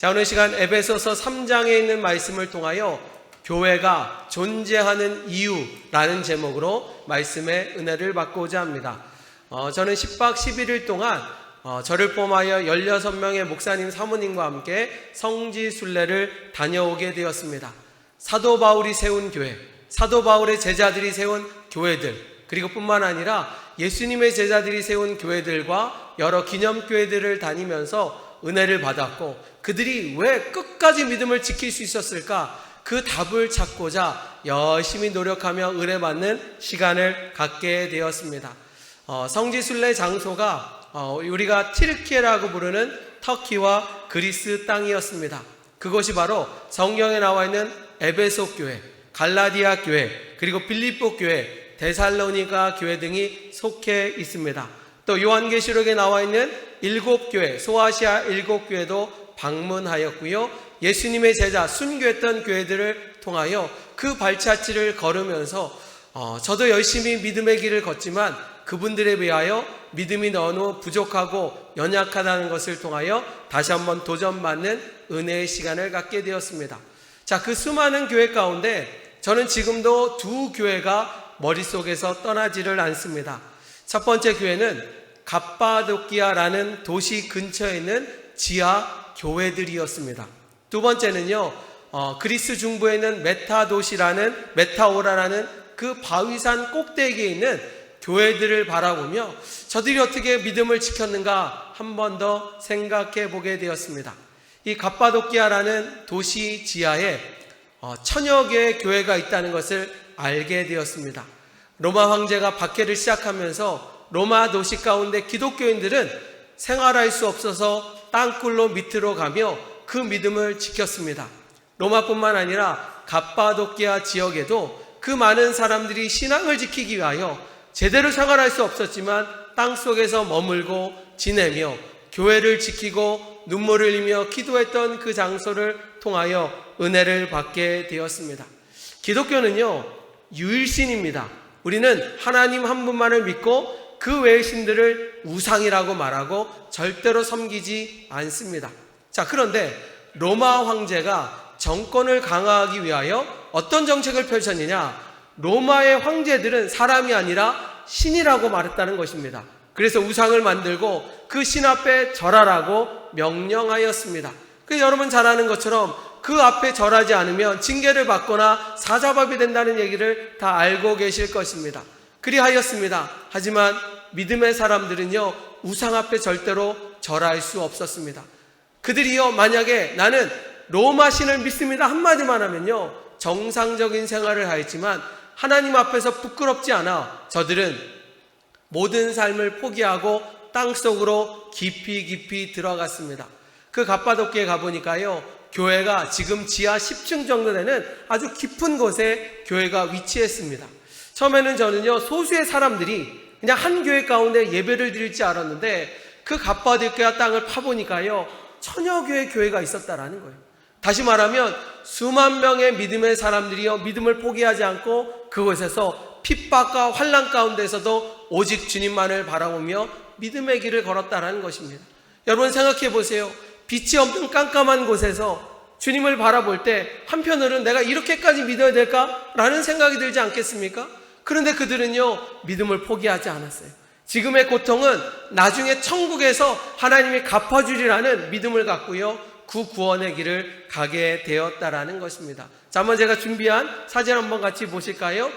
자, 오늘 시간 에베소서 3장에 있는 말씀을 통하여 교회가 존재하는 이유라는 제목으로 말씀의 은혜를 받고자 합니다. 저는 10박 11일 동안 저를 포함하여 16명의 목사님 사모님과 함께 성지 순례를 다녀오게 되었습니다. 사도 바울이 세운 교회, 사도 바울의 제자들이 세운 교회들, 그리고 뿐만 아니라 예수님의 제자들이 세운 교회들과 여러 기념교회들을 다니면서 은혜를 받았고, 그들이 왜 끝까지 믿음을 지킬 수 있었을까? 그 답을 찾고자 열심히 노력하며 은혜받는 시간을 갖게 되었습니다. 성지순례 장소가 우리가 티르키예라고 부르는 터키와 그리스 땅이었습니다. 그것이 바로 성경에 나와 있는 에베소 교회, 갈라디아 교회, 그리고 빌립보 교회, 데살로니가 교회 등이 속해 있습니다. 또 요한계시록에 나와 있는 7교회, 소아시아 7교회도 방문하였고요. 예수님의 제자, 순교했던 교회들을 통하여 그 발자취를 걸으면서 저도 열심히 믿음의 길을 걷지만 그분들에 비하여 믿음이 너무 부족하고 연약하다는 것을 통하여 다시 한번 도전받는 은혜의 시간을 갖게 되었습니다. 자, 그 수많은 교회 가운데 저는 지금도 두 교회가 머릿속에서 떠나지를 않습니다. 첫 번째 교회는 갑바도키아라는 도시 근처에 있는 지하 교회들이었습니다. 두 번째는요, 그리스 중부에 있는 메타오라라는 그 바위산 꼭대기에 있는 교회들을 바라보며 저들이 어떻게 믿음을 지켰는가 한 번 더 생각해 보게 되었습니다. 이 갑바도키아라는 도시 지하에 1000여 개의 교회가 있다는 것을 알게 되었습니다. 로마 황제가 박해를 시작하면서 로마 도시 가운데 기독교인들은 생활할 수 없어서 땅굴로 밑으로 가며 그 믿음을 지켰습니다. 로마뿐만 아니라 갑바도키아 지역에도 그 많은 사람들이 신앙을 지키기 위하여 제대로 생활할 수 없었지만 땅속에서 머물고 지내며 교회를 지키고 눈물을 흘리며 기도했던 그 장소를 통하여 은혜를 받게 되었습니다. 기독교는요, 유일신입니다. 우리는 하나님 한 분만을 믿고 그 외의 신들을 우상이라고 말하고 절대로 섬기지 않습니다. 자, 그런데 로마 황제가 정권을 강화하기 위하여 어떤 정책을 펼쳤느냐? 로마의 황제들은 사람이 아니라 신이라고 말했다는 것입니다. 그래서 우상을 만들고 그 신 앞에 절하라고 명령하였습니다. 그래서 여러분 잘 아는 것처럼 그 앞에 절하지 않으면 징계를 받거나 사자밥이 된다는 얘기를 다 알고 계실 것입니다. 그리하였습니다. 하지만 믿음의 사람들은요, 우상 앞에 절대로 절할 수 없었습니다. 그들이요, 만약에 나는 로마 신을 믿습니다 한마디만 하면요, 정상적인 생활을 하였지만 하나님 앞에서 부끄럽지 않아 저들은 모든 삶을 포기하고 땅속으로 깊이 들어갔습니다. 그 갑바도키에 가보니까요, 교회가 지금 지하 10층 정도 되는 아주 깊은 곳에 교회가 위치했습니다. 처음에는 저는요, 소수의 사람들이 그냥 한 교회 가운데 예배를 드릴 줄 알았는데 그 갑바도키아 땅을 파보니까요, 1000여 개의 교회가 있었다라는 거예요. 다시 말하면 수만 명의 믿음의 사람들이요, 믿음을 포기하지 않고 그곳에서 핍박과 환난 가운데서도 오직 주님만을 바라보며 믿음의 길을 걸었다라는 것입니다. 여러분 생각해 보세요. 빛이 없는 깜깜한 곳에서 주님을 바라볼 때 한편으로는 내가 이렇게까지 믿어야 될까라는 생각이 들지 않겠습니까? 그런데 그들은요, 믿음을 포기하지 않았어요. 지금의 고통은 나중에 천국에서 하나님이 갚아주리라는 믿음을 갖고요, 그 구원의 길을 가게 되었다라는 것입니다. 자, 한번 제가 준비한 사진 한번 같이 보실까요?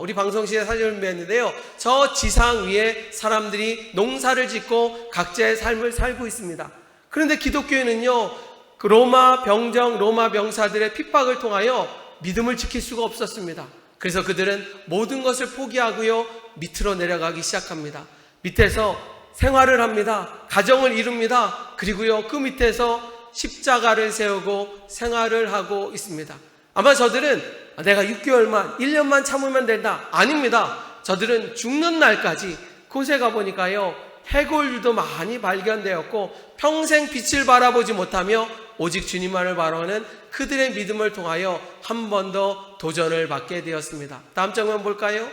우리 방송실에 사진을 준비했는데요, 저 지상 위에 사람들이 농사를 짓고 각자의 삶을 살고 있습니다. 그런데 기독교인은요, 그 로마 병정, 로마 병사들의 핍박을 통하여 믿음을 지킬 수가 없었습니다. 그래서 그들은 모든 것을 포기하고요, 밑으로 내려가기 시작합니다. 밑에서 생활을 합니다. 가정을 이룹니다. 그리고요, 그 밑에서 십자가를 세우고 생활을 하고 있습니다. 아마 저들은 내가 6개월만, 1년만 참으면 된다. 아닙니다. 저들은 죽는 날까지 그곳에 가보니까요, 해골들도 많이 발견되었고 평생 빛을 바라보지 못하며 오직 주님만을 바라보는 그들의 믿음을 통하여 한 번 더 도전을 받게 되었습니다. 다음 장면 볼까요?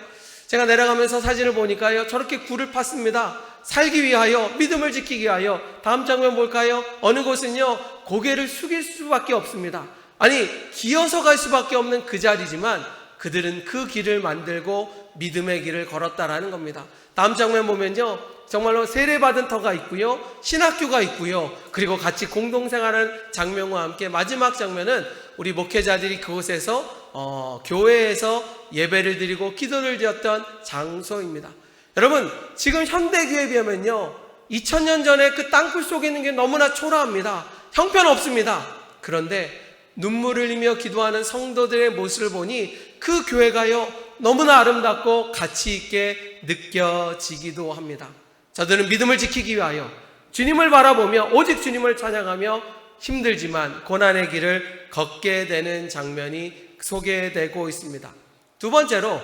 제가 내려가면서 사진을 보니까요, 저렇게 굴을 팠습니다. 살기 위하여, 믿음을 지키기 위하여. 다음 장면 볼까요? 어느 곳은요, 고개를 숙일 수밖에 없습니다. 아니, 기어서 갈 수밖에 없는 그 자리지만 그들은 그 길을 만들고 믿음의 길을 걸었다라는 겁니다. 다음 장면 보면요, 정말로 세례받은 터가 있고요, 신학교가 있고요, 그리고 같이 공동생활하는 장면과 함께 마지막 장면은 우리 목회자들이 그곳에서 교회에서 예배를 드리고 기도를 드렸던 장소입니다. 여러분, 지금 현대교회에 비하면요, 2000년 전에 그 땅굴 속에 있는 게 너무나 초라합니다. 형편없습니다. 그런데 눈물을 흘리며 기도하는 성도들의 모습을 보니 그 교회가요, 너무나 아름답고 가치 있게 느껴지기도 합니다. 저들은 믿음을 지키기 위하여 주님을 바라보며 오직 주님을 찬양하며 힘들지만 고난의 길을 걷게 되는 장면이 소개되고 있습니다. 두 번째로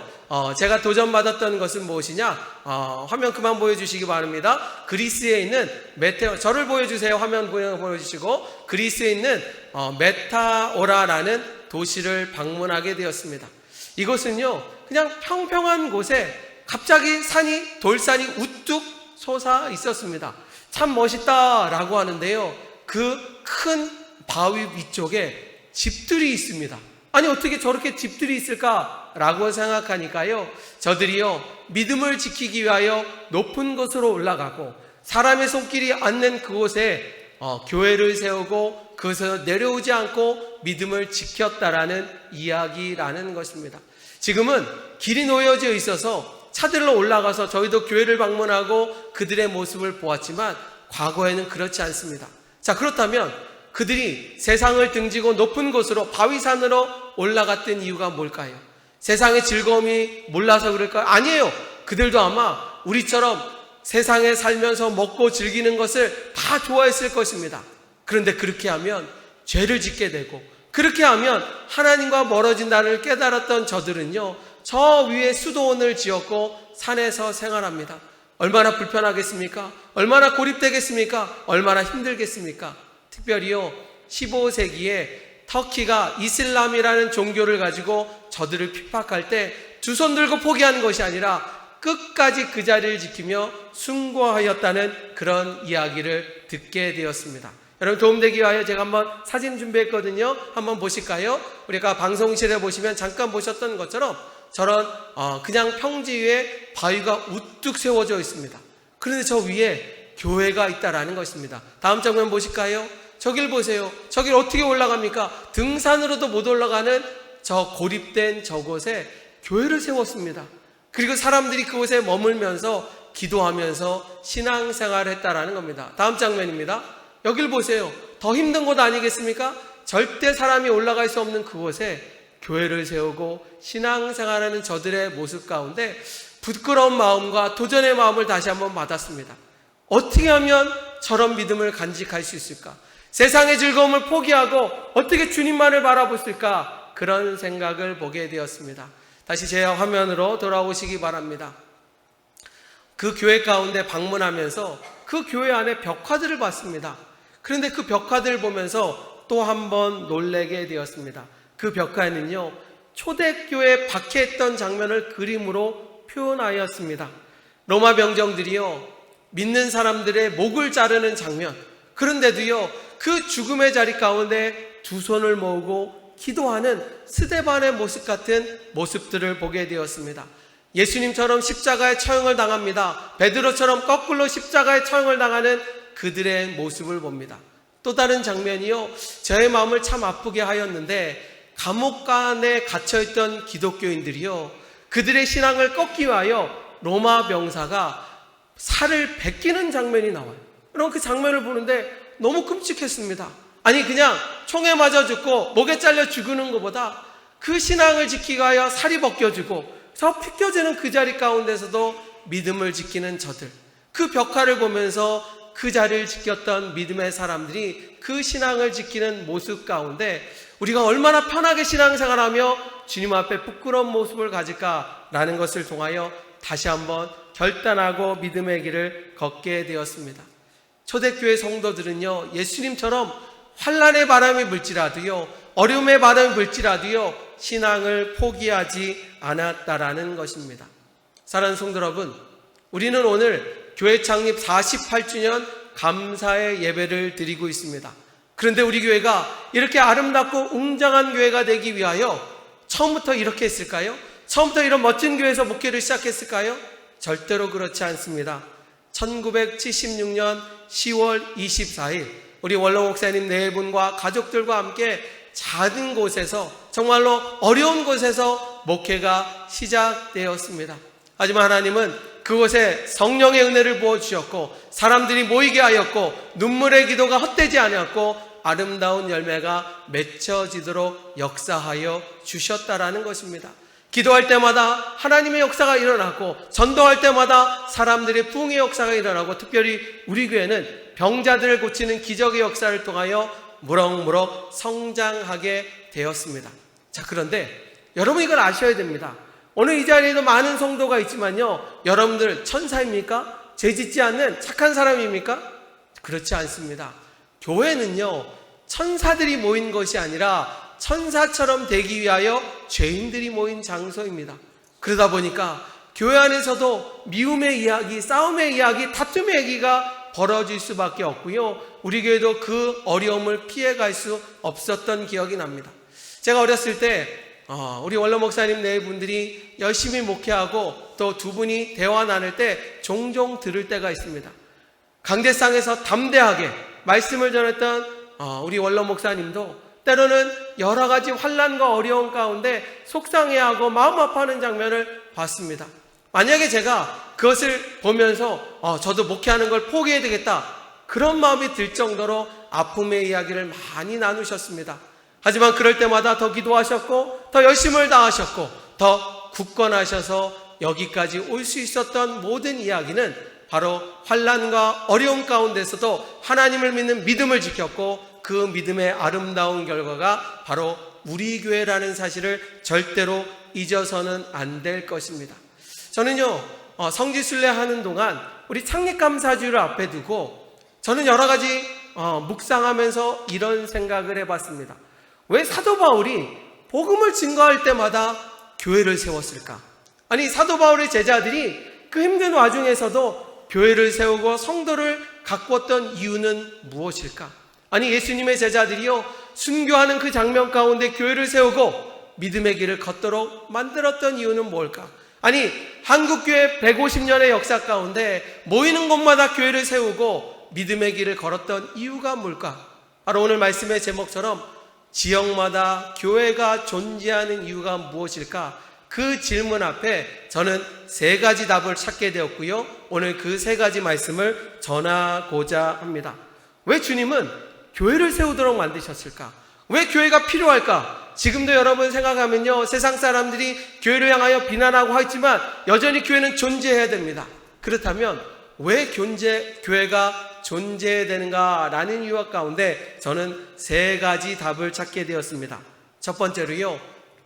제가 도전받았던 것은 무엇이냐? 화면 그만 보여주시기 바랍니다. 그리스에 있는 저를 보여주세요. 화면 보여주시고, 그리스에 있는 메타오라라는 도시를 방문하게 되었습니다. 이곳은요, 그냥 평평한 곳에 갑자기 돌산이 우뚝 솟아 있었습니다. 참 멋있다라고 하는데요, 그 큰 바위 위쪽에 집들이 있습니다. 아니, 어떻게 저렇게 집들이 있을까라고 생각하니까요, 저들이요, 믿음을 지키기 위하여 높은 곳으로 올라가고 사람의 손길이 않는 그곳에 교회를 세우고 그것에서 내려오지 않고 믿음을 지켰다라는 이야기라는 것입니다. 지금은 길이 놓여져 있어서 차들로 올라가서 저희도 교회를 방문하고 그들의 모습을 보았지만 과거에는 그렇지 않습니다. 자, 그렇다면 그들이 세상을 등지고 높은 곳으로 바위산으로 올라갔던 이유가 뭘까요? 세상의 즐거움이 몰라서 그럴까요? 아니에요. 그들도 아마 우리처럼 세상에 살면서 먹고 즐기는 것을 다 좋아했을 것입니다. 그런데 그렇게 하면 죄를 짓게 되고, 그렇게 하면 하나님과 멀어진다는 깨달았던 저들은요, 저 위에 수도원을 지었고 산에서 생활합니다. 얼마나 불편하겠습니까? 얼마나 고립되겠습니까? 얼마나 힘들겠습니까? 특별히요, 15세기에 터키가 이슬람이라는 종교를 가지고 저들을 핍박할 때 두 손 들고 포기하는 것이 아니라 끝까지 그 자리를 지키며 숭고하였다는 그런 이야기를 듣게 되었습니다. 여러분, 도움되기 위하여 제가 한번 사진 준비했거든요. 한번 보실까요? 우리가 방송실에 보시면 잠깐 보셨던 것처럼 저런 그냥 평지 위에 바위가 우뚝 세워져 있습니다. 그런데 저 위에 교회가 있다라는 것입니다. 다음 장면 보실까요? 저길 보세요. 저길 어떻게 올라갑니까? 등산으로도 못 올라가는 저 고립된 저곳에 교회를 세웠습니다. 그리고 사람들이 그곳에 머물면서 기도하면서 신앙생활을 했다라는 겁니다. 다음 장면입니다. 여길 보세요. 더 힘든 곳 아니겠습니까? 절대 사람이 올라갈 수 없는 그곳에 교회를 세우고 신앙생활하는 저들의 모습 가운데 부끄러운 마음과 도전의 마음을 다시 한번 받았습니다. 어떻게 하면 저런 믿음을 간직할 수 있을까? 세상의 즐거움을 포기하고 어떻게 주님만을 바라볼 수 있을까? 그런 생각을 보게 되었습니다. 다시 제 화면으로 돌아오시기 바랍니다. 그 교회 가운데 방문하면서 그 교회 안에 벽화들을 봤습니다. 그런데 그 벽화들을 보면서 또 한 번 놀라게 되었습니다. 그 벽화에는요, 초대교회에 박해했던 장면을 그림으로 표현하였습니다. 로마 병정들이요, 믿는 사람들의 목을 자르는 장면, 그런데도요, 그 죽음의 자리 가운데 두 손을 모으고 기도하는 스데반의 모습 같은 모습들을 보게 되었습니다. 예수님처럼 십자가에 처형을 당합니다. 베드로처럼 거꾸로 십자가에 처형을 당하는 그들의 모습을 봅니다. 또 다른 장면이요, 저의 마음을 참 아프게 하였는데, 감옥관에 갇혀있던 기독교인들이요, 그들의 신앙을 꺾기 위하여 로마 병사가 살을 베끼는 장면이 나와요. 그럼 그 장면을 보는데 너무 끔찍했습니다. 아니, 그냥 총에 맞아 죽고 목에 잘려 죽는 것보다 그 신앙을 지키기 위하여 살이 벗겨지고 저 핏겨지는 그 자리 가운데서도 믿음을 지키는 저들, 그 벽화를 보면서 그 자리를 지켰던 믿음의 사람들이 그 신앙을 지키는 모습 가운데 우리가 얼마나 편하게 신앙생활하며 주님 앞에 부끄러운 모습을 가질까라는 것을 통하여 다시 한번 결단하고 믿음의 길을 걷게 되었습니다. 초대교회 성도들은요, 예수님처럼 환난의 바람이 불지라도요, 어려움의 바람이 불지라도요, 신앙을 포기하지 않았다라는 것입니다. 사랑하는 성도 여러분, 우리는 오늘 교회 창립 48주년 감사의 예배를 드리고 있습니다. 그런데 우리 교회가 이렇게 아름답고 웅장한 교회가 되기 위하여 처음부터 이렇게 했을까요? 처음부터 이런 멋진 교회에서 목회를 시작했을까요? 절대로 그렇지 않습니다. 1976년 10월 24일 우리 원로 목사님 네 분과 가족들과 함께 작은 곳에서, 정말로 어려운 곳에서 목회가 시작되었습니다. 하지만 하나님은 그곳에 성령의 은혜를 부어주셨고 사람들이 모이게 하였고 눈물의 기도가 헛되지 않았고 아름다운 열매가 맺혀지도록 역사하여 주셨다라는 것입니다. 기도할 때마다 하나님의 역사가 일어나고 전도할 때마다 사람들의 부흥의 역사가 일어나고 특별히 우리 교회는 병자들을 고치는 기적의 역사를 통하여 무럭무럭 성장하게 되었습니다. 자, 그런데 여러분 이걸 아셔야 됩니다. 오늘 이 자리에도 많은 성도가 있지만요, 여러분들 천사입니까? 죄짓지 않는 착한 사람입니까? 그렇지 않습니다. 교회는요 천사들이 모인 것이 아니라 천사처럼 되기 위하여 죄인들이 모인 장소입니다. 그러다 보니까 교회 안에서도 미움의 이야기, 싸움의 이야기, 다툼의 얘기가 벌어질 수밖에 없고요, 우리 교회도 그 어려움을 피해갈 수 없었던 기억이 납니다. 제가 어렸을 때 우리 원로 목사님 네 분들이 열심히 목회하고 또 두 분이 대화 나눌 때 종종 들을 때가 있습니다. 강대상에서 담대하게 말씀을 전했던 우리 원로 목사님도 때로는 여러 가지 환난과 어려움 가운데 속상해하고 마음 아파하는 장면을 봤습니다. 만약에 제가 그것을 보면서 저도 목회하는 걸 포기해야 되겠다, 그런 마음이 들 정도로 아픔의 이야기를 많이 나누셨습니다. 하지만 그럴 때마다 더 기도하셨고 더 열심을 다하셨고 더 굳건하셔서 여기까지 올 수 있었던 모든 이야기는 바로 환난과 어려움 가운데서도 하나님을 믿는 믿음을 지켰고 그 믿음의 아름다운 결과가 바로 우리 교회라는 사실을 절대로 잊어서는 안 될 것입니다. 저는요 성지순례 하는 동안 우리 창립감사주를 앞에 두고 저는 여러 가지 묵상하면서 이런 생각을 해봤습니다. 왜 사도 바울이 복음을 증거할 때마다 교회를 세웠을까? 아니, 사도 바울의 제자들이 그 힘든 와중에서도 교회를 세우고 성도를 가꾸었던 이유는 무엇일까? 아니, 예수님의 제자들이요 순교하는 그 장면 가운데 교회를 세우고 믿음의 길을 걷도록 만들었던 이유는 뭘까? 아니, 한국교회 150년의 역사 가운데 모이는 곳마다 교회를 세우고 믿음의 길을 걸었던 이유가 뭘까? 바로 오늘 말씀의 제목처럼 지역마다 교회가 존재하는 이유가 무엇일까? 그 질문 앞에 저는 세 가지 답을 찾게 되었고요, 오늘 그 세 가지 말씀을 전하고자 합니다. 왜 주님은 교회를 세우도록 만드셨을까? 왜 교회가 필요할까? 지금도 여러분 생각하면요, 세상 사람들이 교회를 향하여 비난하고 하지만 여전히 교회는 존재해야 됩니다. 그렇다면 왜 교회가 존재해야 되는가라는 이유 가운데 저는 세 가지 답을 찾게 되었습니다. 첫 번째로요,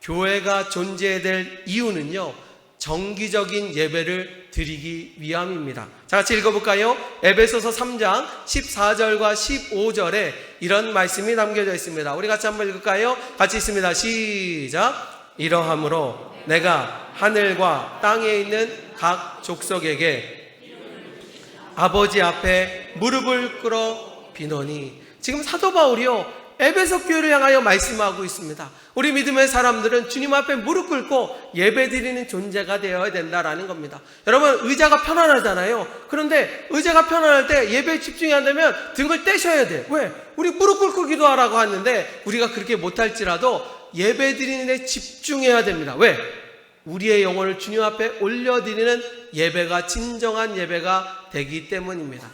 교회가 존재해야 될 이유는요, 정기적인 예배를 드리기 위함입니다. 자, 같이 읽어볼까요? 에베소서 3장 14절과 15절에 이런 말씀이 담겨져 있습니다. 우리 같이 한번 읽을까요? 같이 있습니다. 시작. 이러함으로 내가 하늘과 땅에 있는 각 족속에게 아버지 앞에 무릎을 꿇어 비노니. 지금 사도 바울이요 에베소 교회를 향하여 말씀하고 있습니다. 우리 믿음의 사람들은 주님 앞에 무릎 꿇고 예배드리는 존재가 되어야 된다라는 겁니다. 여러분, 의자가 편안하잖아요. 그런데 의자가 편안할 때 예배에 집중이 안 되면 등을 떼셔야 돼. 왜? 우리 무릎 꿇고 기도하라고 하는데 우리가 그렇게 못할지라도 예배드리는 데 집중해야 됩니다. 왜? 우리의 영혼을 주님 앞에 올려드리는 예배가 진정한 예배가 되기 때문입니다.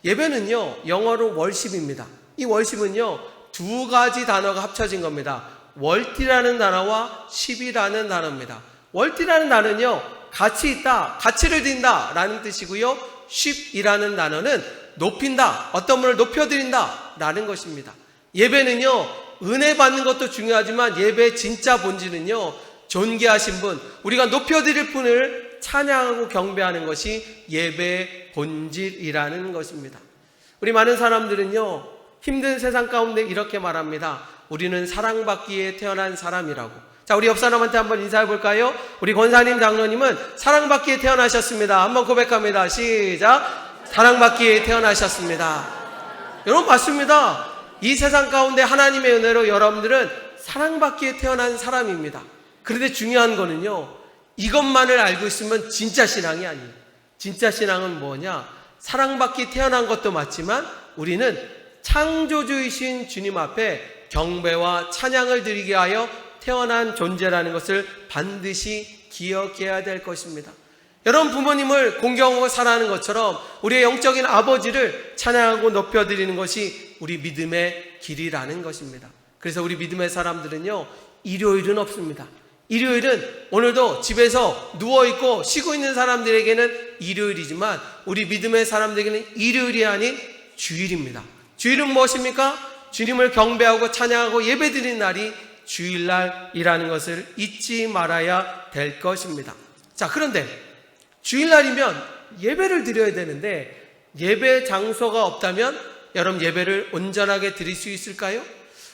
예배는요 영어로 월십입니다. 이 월십은요 두 가지 단어가 합쳐진 겁니다. 월티라는 단어와 십이라는 단어입니다. 월티라는 단어는요 가치 있다, 가치를 드린다 라는 뜻이고요, 십이라는 단어는 높인다, 어떤 분을 높여드린다 라는 것입니다. 예배는요 은혜 받는 것도 중요하지만 예배의 진짜 본질은요 존귀하신 분, 우리가 높여드릴 분을 찬양하고 경배하는 것이 예배의 본질이라는 것입니다. 우리 많은 사람들은요 힘든 세상 가운데 이렇게 말합니다. 우리는 사랑받기에 태어난 사람이라고. 자, 우리 옆 사람한테 한번 인사해 볼까요? 우리 권사님, 장로님은 사랑받기에 태어나셨습니다. 한번 고백합니다. 시작. 사랑받기에 태어나셨습니다. 여러분, 맞습니다. 이 세상 가운데 하나님의 은혜로 여러분들은 사랑받기에 태어난 사람입니다. 그런데 중요한 거는요, 이것만을 알고 있으면 진짜 신앙이 아니에요. 진짜 신앙은 뭐냐? 사랑받기 태어난 것도 맞지만 우리는 창조주이신 주님 앞에 경배와 찬양을 드리게 하여 태어난 존재라는 것을 반드시 기억해야 될 것입니다. 여러분, 부모님을 공경하고 사랑하는 것처럼 우리의 영적인 아버지를 찬양하고 높여드리는 것이 우리 믿음의 길이라는 것입니다. 그래서 우리 믿음의 사람들은요, 일요일은 없습니다. 일요일은 오늘도 집에서 누워있고 쉬고 있는 사람들에게는 일요일이지만 우리 믿음의 사람들에게는 일요일이 아닌 주일입니다. 주일은 무엇입니까? 주님을 경배하고 찬양하고 예배드리는 날이 주일날이라는 것을 잊지 말아야 될 것입니다. 자, 그런데 주일날이면 예배를 드려야 되는데 예배 장소가 없다면 여러분, 예배를 온전하게 드릴 수 있을까요?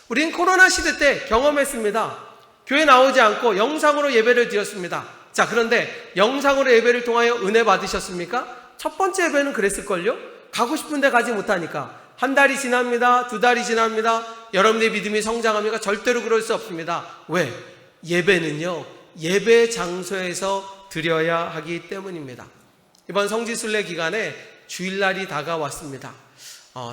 우린 코로나 시대 때 경험했습니다. 교회 나오지 않고 영상으로 예배를 드렸습니다. 자, 그런데 영상으로 예배를 통하여 은혜 받으셨습니까? 첫 번째 예배는 그랬을걸요? 가고 싶은데 가지 못하니까. 한 달이 지납니다. 두 달이 지납니다. 여러분의 믿음이 성장합니까? 절대로 그럴 수 없습니다. 왜? 예배는요, 예배 장소에서 드려야 하기 때문입니다. 이번 성지순례 기간에 주일날이 다가왔습니다.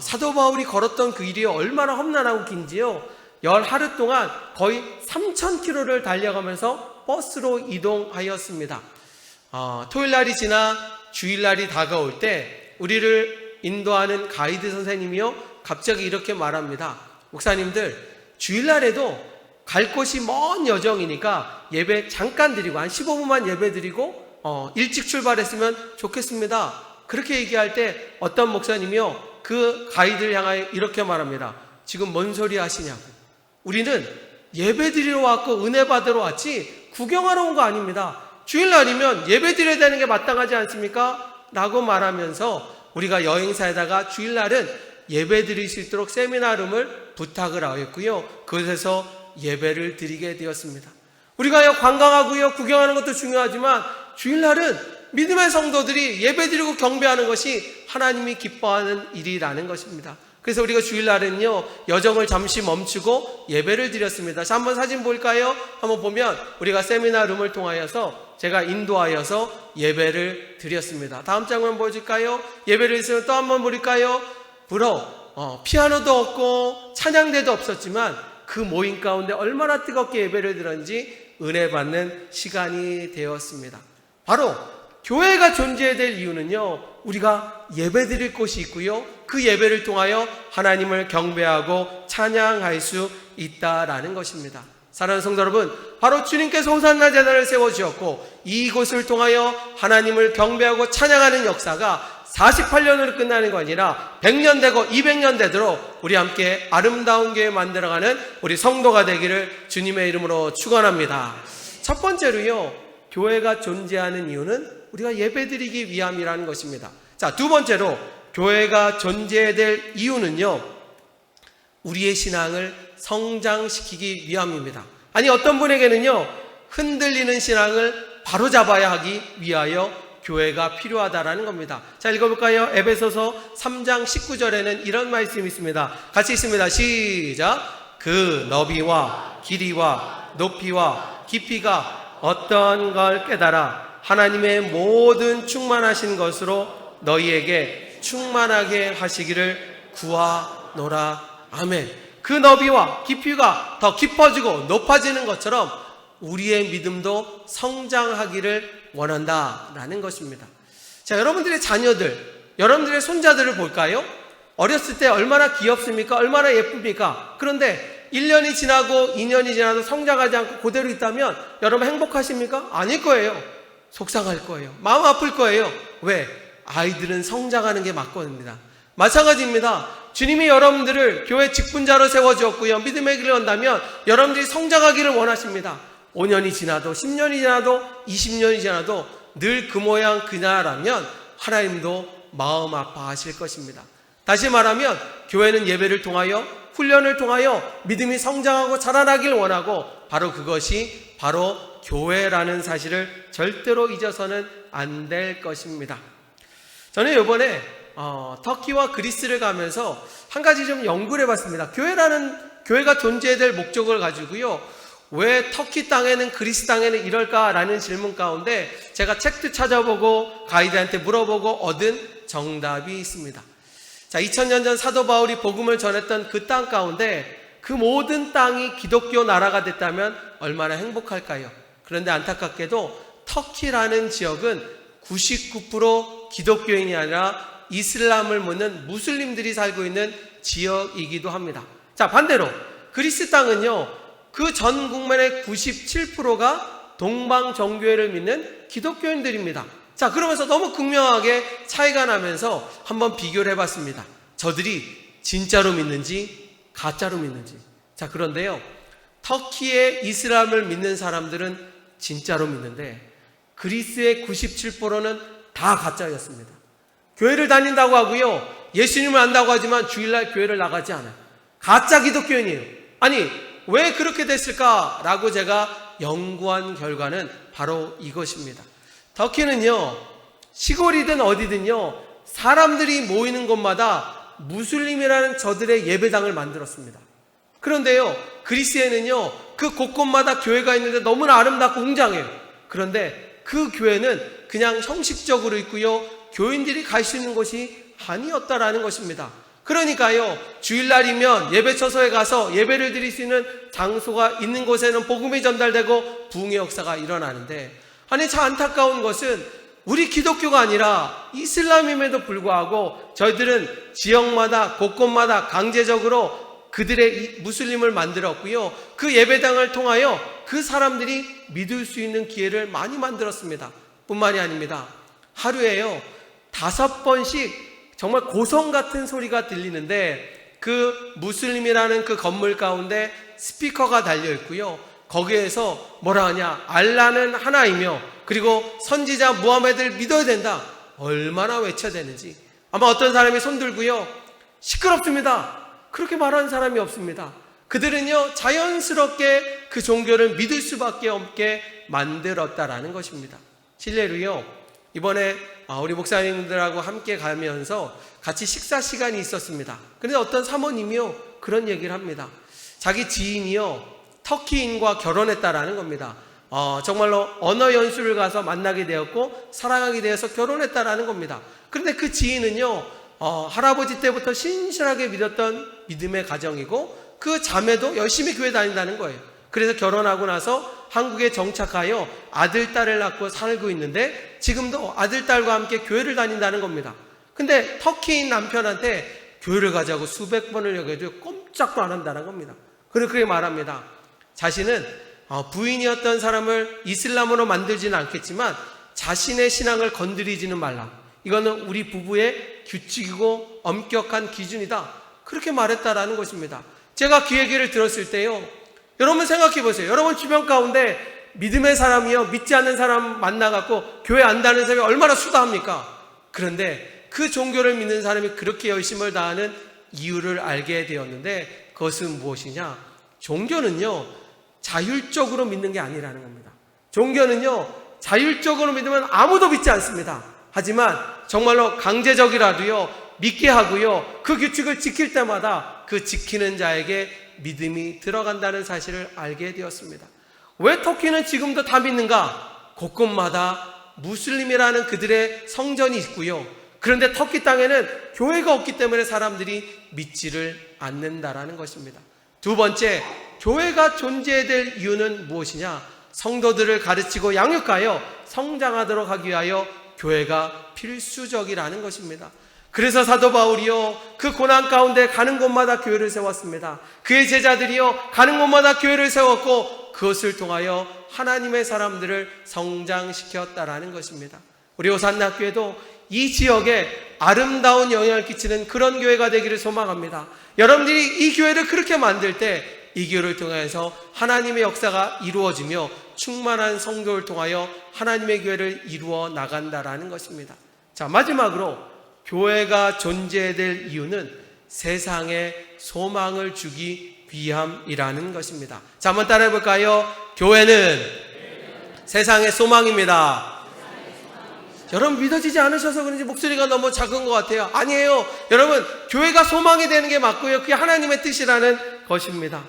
사도 바울이 걸었던 그 길이 얼마나 험난하고 긴지요, 열 하루 동안 거의 3,000km를 달려가면서 버스로 이동하였습니다. 토요일날이 지나 주일날이 다가올 때 우리를 인도하는 가이드 선생님이요, 갑자기 이렇게 말합니다. 목사님들, 주일날에도 갈 곳이 먼 여정이니까 예배 잠깐 드리고 한 15분만 예배 드리고 일찍 출발했으면 좋겠습니다. 그렇게 얘기할 때 어떤 목사님이요, 그 가이드를 향하여 이렇게 말합니다. 지금 뭔 소리 하시냐고. 우리는 예배 드리러 왔고 은혜 받으러 왔지 구경하러 온 거 아닙니다. 주일날이면 예배 드려야 되는 게 마땅하지 않습니까? 라고 말하면서 우리가 여행사에다가 주일날은 예배 드릴 수 있도록 세미나룸을 부탁을 하였고요, 그곳에서 예배를 드리게 되었습니다. 우리가 관광하고요, 구경하는 것도 중요하지만 주일날은 믿음의 성도들이 예배 드리고 경배하는 것이 하나님이 기뻐하는 일이라는 것입니다. 그래서 우리가 주일날은요, 여정을 잠시 멈추고 예배를 드렸습니다. 자, 한번 사진 볼까요? 한번 보면 우리가 세미나룸을 통하여서 제가 인도하여서 예배를 드렸습니다. 다음 장면 보여줄까요? 예배를 했으면 또 한번 볼까요? 피아노도 없고 찬양대도 없었지만 그 모임 가운데 얼마나 뜨겁게 예배를 드렸는지 은혜 받는 시간이 되었습니다. 바로 교회가 존재해야 될 이유는요, 우리가 예배 드릴 곳이 있고요, 그 예배를 통하여 하나님을 경배하고 찬양할 수 있다라는 것입니다. 사랑하는 성도 여러분, 바로 주님께서 호산나 제단을 세워주셨고 이곳을 통하여 하나님을 경배하고 찬양하는 역사가 48년으로 끝나는 거 아니라 100년 되고 200년 되도록 우리 함께 아름다운 교회 만들어가는 우리 성도가 되기를 주님의 이름으로 축원합니다. 첫 번째로요, 교회가 존재하는 이유는 우리가 예배드리기 위함이라는 것입니다. 자, 두 번째로 교회가 존재해야 될 이유는요, 우리의 신앙을 성장시키기 위함입니다. 아니, 어떤 분에게는요, 흔들리는 신앙을 바로잡아야 하기 위하여 교회가 필요하다라는 겁니다. 자, 읽어볼까요? 에베소서 3장 19절에는 이런 말씀이 있습니다. 같이 있습니다. 시작. 그 너비와 길이와 높이와 깊이가 어떤 걸 깨달아 하나님의 모든 충만하신 것으로 너희에게 충만하게 하시기를 구하노라. 아멘. 그 너비와 깊이가 더 깊어지고 높아지는 것처럼 우리의 믿음도 성장하기를 원한다라는 것입니다. 자, 여러분들의 자녀들, 여러분들의 손자들을 볼까요? 어렸을 때 얼마나 귀엽습니까? 얼마나 예쁩니까? 그런데 1년이 지나고 2년이 지나도 성장하지 않고 그대로 있다면 여러분 행복하십니까? 아닐 거예요. 속상할 거예요. 마음 아플 거예요. 왜? 아이들은 성장하는 게 맞거든요. 마찬가지입니다. 주님이 여러분들을 교회 직분자로 세워주었고요, 믿음의 길을 한다면 여러분들이 성장하기를 원하십니다. 5년이 지나도 10년이 지나도 20년이 지나도 늘 그 모양 그나라면 하나님도 마음 아파하실 것입니다. 다시 말하면 교회는 예배를 통하여 훈련을 통하여 믿음이 성장하고 자라나길 원하고 바로 그것이 바로 교회라는 사실을 절대로 잊어서는 안 될 것입니다. 저는 이번에 터키와 그리스를 가면서 한 가지 좀 연구를 해봤습니다. 교회가 존재해야 될 목적을 가지고요, 왜 터키 땅에는 그리스 땅에는 이럴까라는 질문 가운데 제가 책도 찾아보고 가이드한테 물어보고 얻은 정답이 있습니다. 자, 2000년 전 사도 바울이 복음을 전했던 그 땅 가운데 그 모든 땅이 기독교 나라가 됐다면 얼마나 행복할까요? 그런데 안타깝게도 터키라는 지역은 99% 기독교인이 아니라 이슬람을 묻는 무슬림들이 살고 있는 지역이기도 합니다. 자, 반대로 그리스 땅은요, 그 전 국민의 97%가 동방 정교회를 믿는 기독교인들입니다. 자, 그러면서 너무 극명하게 차이가 나면서 한번 비교를 해봤습니다. 저들이 진짜로 믿는지 가짜로 믿는지. 자, 그런데요, 터키의 이슬람을 믿는 사람들은 진짜로 믿는데 그리스의 97%는 다 가짜였습니다. 교회를 다닌다고 하고요, 예수님을 안다고 하지만 주일날 교회를 나가지 않아요. 가짜 기독교인이에요. 아니, 왜 그렇게 됐을까라고 제가 연구한 결과는 바로 이것입니다. 터키는요, 시골이든 어디든요, 사람들이 모이는 곳마다 무슬림이라는 저들의 예배당을 만들었습니다. 그런데요, 그리스에는요, 그 곳곳마다 교회가 있는데 너무나 아름답고 웅장해요. 그런데 그 교회는 그냥 형식적으로 있고요, 교인들이 갈 수 있는 곳이 아니었다라는 것입니다. 그러니까요, 주일날이면 예배처소에 가서 예배를 드릴 수 있는 장소가 있는 곳에는 복음이 전달되고 부흥의 역사가 일어나는데, 아니, 참 안타까운 것은 우리 기독교가 아니라 이슬람임에도 불구하고 저희들은 지역마다 곳곳마다 강제적으로 그들의 무슬림을 만들었고요, 그 예배당을 통하여 그 사람들이 믿을 수 있는 기회를 많이 만들었습니다. 뿐만이 아닙니다. 하루에요 5번씩 정말 고성 같은 소리가 들리는데 그 무슬림이라는 그 건물 가운데 스피커가 달려있고요, 거기에서 뭐라 하냐, 알라는 하나이며 그리고 선지자 무하메드를 믿어야 된다, 얼마나 외쳐야 되는지. 아마 어떤 사람이 손 들고요, 시끄럽습니다, 그렇게 말하는 사람이 없습니다. 그들은요, 자연스럽게 그 종교를 믿을 수밖에 없게 만들었다라는 것입니다. 실례로요, 이번에 우리 목사님들하고 함께 가면서 같이 식사 시간이 있었습니다. 그런데 어떤 사모님이요, 그런 얘기를 합니다. 자기 지인이요, 터키인과 결혼했다라는 겁니다. 정말로 언어 연수를 가서 만나게 되었고 사랑하게 되어서 결혼했다라는 겁니다. 그런데 그 지인은요, 할아버지 때부터 신실하게 믿었던 믿음의 가정이고 그 자매도 열심히 교회 다닌다는 거예요. 그래서 결혼하고 나서 한국에 정착하여 아들, 딸을 낳고 살고 있는데 지금도 아들, 딸과 함께 교회를 다닌다는 겁니다. 근데 터키인 남편한테 교회를 가자고 수백 번을 얘기해도 꼼짝도 안 한다는 겁니다. 그렇게 말합니다. 자신은 부인이었던 사람을 이슬람으로 만들지는 않겠지만 자신의 신앙을 건드리지는 말라. 이거는 우리 부부의 규칙이고 엄격한 기준이다. 그렇게 말했다라는 것입니다. 제가 그 얘기를 들었을 때요, 여러분 생각해 보세요. 여러분 주변 가운데 믿음의 사람이요, 믿지 않는 사람 만나갖고 교회 안 다니는 사람이 얼마나 수다합니까? 그런데 그 종교를 믿는 사람이 그렇게 열심을 다하는 이유를 알게 되었는데 그것은 무엇이냐? 종교는요, 자율적으로 믿는 게 아니라는 겁니다. 종교는요, 자율적으로 믿으면 아무도 믿지 않습니다. 하지만 정말로 강제적이라도요, 믿게 하고요, 그 규칙을 지킬 때마다 그 지키는 자에게 믿음이 들어간다는 사실을 알게 되었습니다. 왜 터키는 지금도 다 믿는가? 곳곳마다 무슬림이라는 그들의 성전이 있고요, 그런데 터키 땅에는 교회가 없기 때문에 사람들이 믿지를 않는다라는 것입니다. 두 번째, 교회가 존재해야 될 이유는 무엇이냐? 성도들을 가르치고 양육하여 성장하도록 하기 위하여 교회가 필수적이라는 것입니다. 그래서 사도 바울이요, 그 고난 가운데 가는 곳마다 교회를 세웠습니다. 그의 제자들이요, 가는 곳마다 교회를 세웠고 그것을 통하여 하나님의 사람들을 성장시켰다라는 것입니다. 우리 오산나교회도 이 지역에 아름다운 영향을 끼치는 그런 교회가 되기를 소망합니다. 여러분들이 이 교회를 그렇게 만들 때 이 교회를 통해서 하나님의 역사가 이루어지며 충만한 성도를 통하여 하나님의 교회를 이루어 나간다라는 것입니다. 자, 마지막으로 교회가 존재해야 될 이유는 세상에 소망을 주기 위함이라는 것입니다. 자, 한번 따라해 볼까요? 교회는 세상의 소망입니다. 여러분 믿어지지 않으셔서 그런지 목소리가 너무 작은 것 같아요. 아니에요. 여러분, 교회가 소망이 되는 게 맞고요. 그게 하나님의 뜻이라는 것입니다.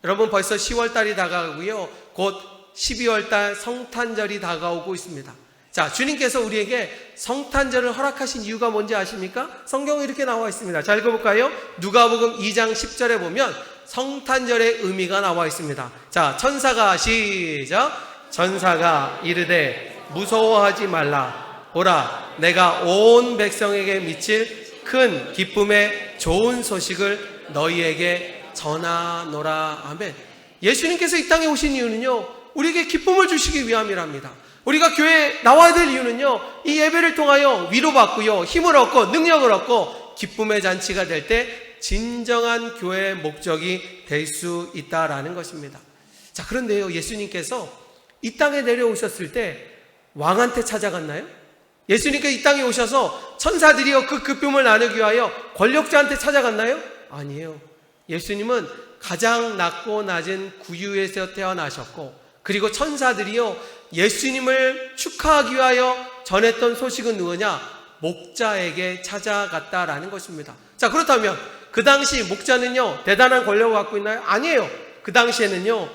여러분, 벌써 10월 달이 다가오고요. 곧 12월 달 성탄절이 다가오고 있습니다. 자, 주님께서 우리에게 성탄절을 허락하신 이유가 뭔지 아십니까? 성경에 이렇게 나와 있습니다. 자, 읽어볼까요? 누가복음 2장 10절에 보면 성탄절의 의미가 나와 있습니다. 자, 천사가 시작. 천사가 이르되 무서워하지 말라. 보라, 내가 온 백성에게 미칠 큰 기쁨의 좋은 소식을 너희에게 전하노라. 아멘. 예수님께서 이 땅에 오신 이유는요, 우리에게 기쁨을 주시기 위함이랍니다. 우리가 교회에 나와야 될 이유는요, 이 예배를 통하여 위로받고요, 힘을 얻고 능력을 얻고 기쁨의 잔치가 될 때 진정한 교회의 목적이 될 수 있다라는 것입니다. 자, 그런데요, 예수님께서 이 땅에 내려오셨을 때 왕한테 찾아갔나요? 예수님께서 이 땅에 오셔서 천사들이요 그 기쁨을 나누기 위하여 권력자한테 찾아갔나요? 아니에요. 예수님은 가장 낮고 낮은 구유에서 태어나셨고, 그리고 천사들이요 예수님을 축하하기 위하여 전했던 소식은 누구냐? 목자에게 찾아갔다라는 것입니다. 자, 그렇다면 그 당시 목자는요 대단한 권력을 갖고 있나요? 아니에요. 그 당시에는요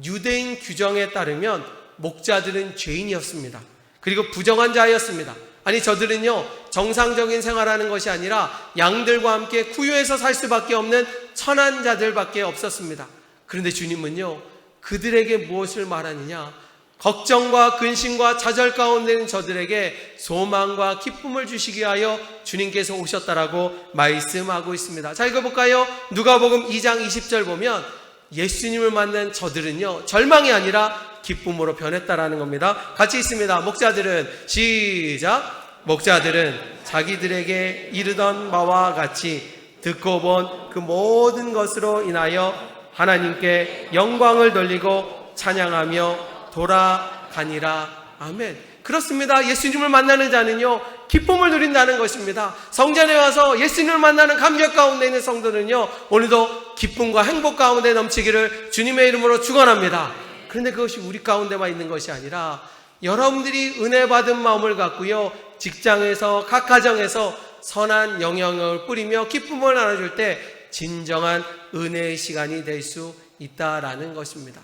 유대인 규정에 따르면 목자들은 죄인이었습니다. 그리고 부정한 자였습니다. 아니, 저들은요 정상적인 생활하는 것이 아니라 양들과 함께 구유에서 살 수밖에 없는 천한 자들밖에 없었습니다. 그런데 주님은요 그들에게 무엇을 말하느냐? 걱정과 근심과 좌절 가운데 있는 저들에게 소망과 기쁨을 주시기 위하여 주님께서 오셨다라고 말씀하고 있습니다. 자, 읽어볼까요? 누가복음 2장 20절 보면 예수님을 만난 저들은요 절망이 아니라 기쁨으로 변했다라는 겁니다. 같이 있습니다. 목자들은 시작. 목자들은 자기들에게 이르던 바와 같이 듣고 본 그 모든 것으로 인하여 하나님께 영광을 돌리고 찬양하며 돌아가니라. 아멘. 그렇습니다. 예수님을 만나는 자는요 기쁨을 누린다는 것입니다. 성전에 와서 예수님을 만나는 감격 가운데 있는 성도는요 오늘도 기쁨과 행복 가운데 넘치기를 주님의 이름으로 축원합니다. 그런데 그것이 우리 가운데만 있는 것이 아니라 여러분들이 은혜 받은 마음을 갖고요 직장에서 각 가정에서 선한 영향력을 뿌리며 기쁨을 나눠줄 때 진정한 은혜의 시간이 될 수 있다라는 것입니다.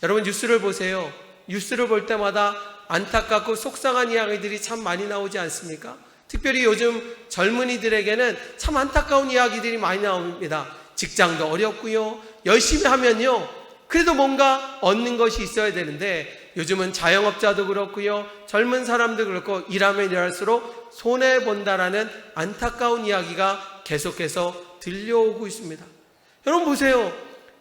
여러분, 뉴스를 보세요. 뉴스를 볼 때마다 안타깝고 속상한 이야기들이 참 많이 나오지 않습니까? 특별히 요즘 젊은이들에게는 참 안타까운 이야기들이 많이 나옵니다. 직장도 어렵고요, 열심히 하면요 그래도 뭔가 얻는 것이 있어야 되는데 요즘은 자영업자도 그렇고요, 젊은 사람도 그렇고 일하면 일할수록 손해본다라는 안타까운 이야기가 계속해서 들려오고 있습니다. 여러분 보세요.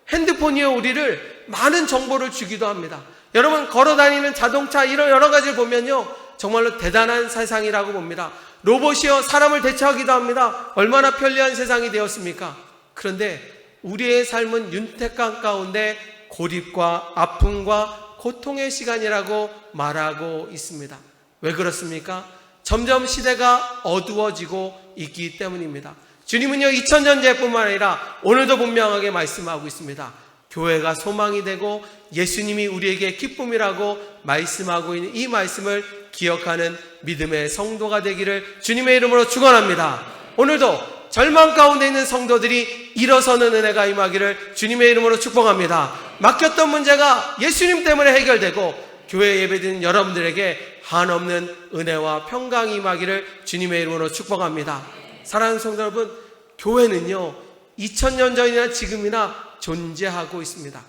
핸드폰이요 우리를 많은 정보를 주기도 합니다. 여러분 걸어다니는 자동차 이런 여러 가지를 보면요 정말로 대단한 세상이라고 봅니다. 로봇이요 사람을 대체하기도 합니다. 얼마나 편리한 세상이 되었습니까? 그런데 우리의 삶은 윤택한 가운데 고립과 아픔과 고통의 시간이라고 말하고 있습니다. 왜 그렇습니까? 점점 시대가 어두워지고 있기 때문입니다. 주님은요 2000년째뿐만 아니라 오늘도 분명하게 말씀하고 있습니다. 교회가 소망이 되고 예수님이 우리에게 기쁨이라고 말씀하고 있는 이 말씀을 기억하는 믿음의 성도가 되기를 주님의 이름으로 축원합니다. 오늘도 절망 가운데 있는 성도들이 일어서는 은혜가 임하기를 주님의 이름으로 축복합니다. 맡겼던 문제가 예수님 때문에 해결되고 교회 예배드리는 여러분들에게 한없는 은혜와 평강이 임하기를 주님의 이름으로 축복합니다. 사랑하는 성도 여러분, 교회는요 2000년 전이나 지금이나 존재하고 있습니다.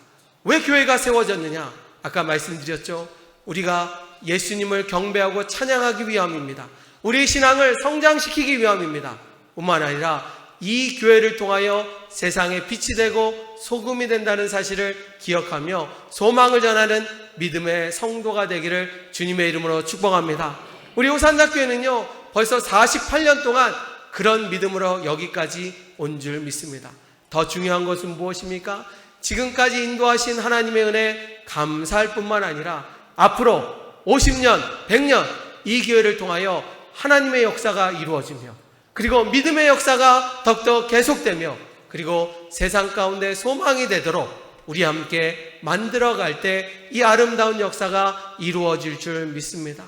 왜 교회가 세워졌느냐? 아까 말씀드렸죠. 우리가 예수님을 경배하고 찬양하기 위함입니다. 우리의 신앙을 성장시키기 위함입니다. 뿐만 아니라 이 교회를 통하여 세상에 빛이 되고 소금이 된다는 사실을 기억하며 소망을 전하는 믿음의 성도가 되기를 주님의 이름으로 축복합니다. 우리 호산나교회는요 벌써 48년 동안 그런 믿음으로 여기까지 온 줄 믿습니다. 더 중요한 것은 무엇입니까? 지금까지 인도하신 하나님의 은혜 감사할 뿐만 아니라 앞으로 50년, 100년 이 교회를 통하여 하나님의 역사가 이루어지며 그리고 믿음의 역사가 더욱더 계속되며 그리고 세상 가운데 소망이 되도록 우리 함께 만들어갈 때 이 아름다운 역사가 이루어질 줄 믿습니다.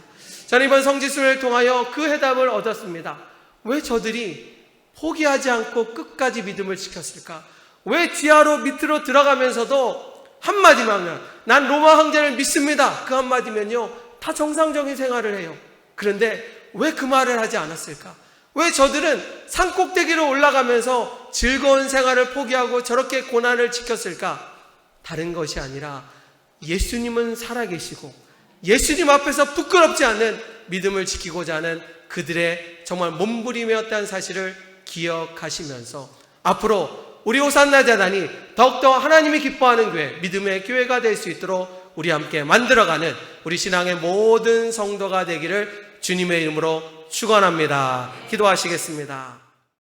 저는 이번 성지순을 통하여 그 해답을 얻었습니다. 왜 저들이 포기하지 않고 끝까지 믿음을 지켰을까? 왜 지하로 밑으로 들어가면서도 한마디만 하면 난 로마 황제를 믿습니다, 그 한마디면요 다 정상적인 생활을 해요. 그런데 왜 그 말을 하지 않았을까? 왜 저들은 산꼭대기로 올라가면서 즐거운 생활을 포기하고 저렇게 고난을 지켰을까? 다른 것이 아니라 예수님은 살아계시고 예수님 앞에서 부끄럽지 않은 믿음을 지키고자 하는 그들의 정말 몸부림이었다는 사실을 기억하시면서 앞으로 우리 호산나 재단이 더욱더 하나님이 기뻐하는 교회, 믿음의 교회가 될 수 있도록 우리 함께 만들어가는 우리 신앙의 모든 성도가 되기를 주님의 이름으로 축원합니다. 기도하시겠습니다.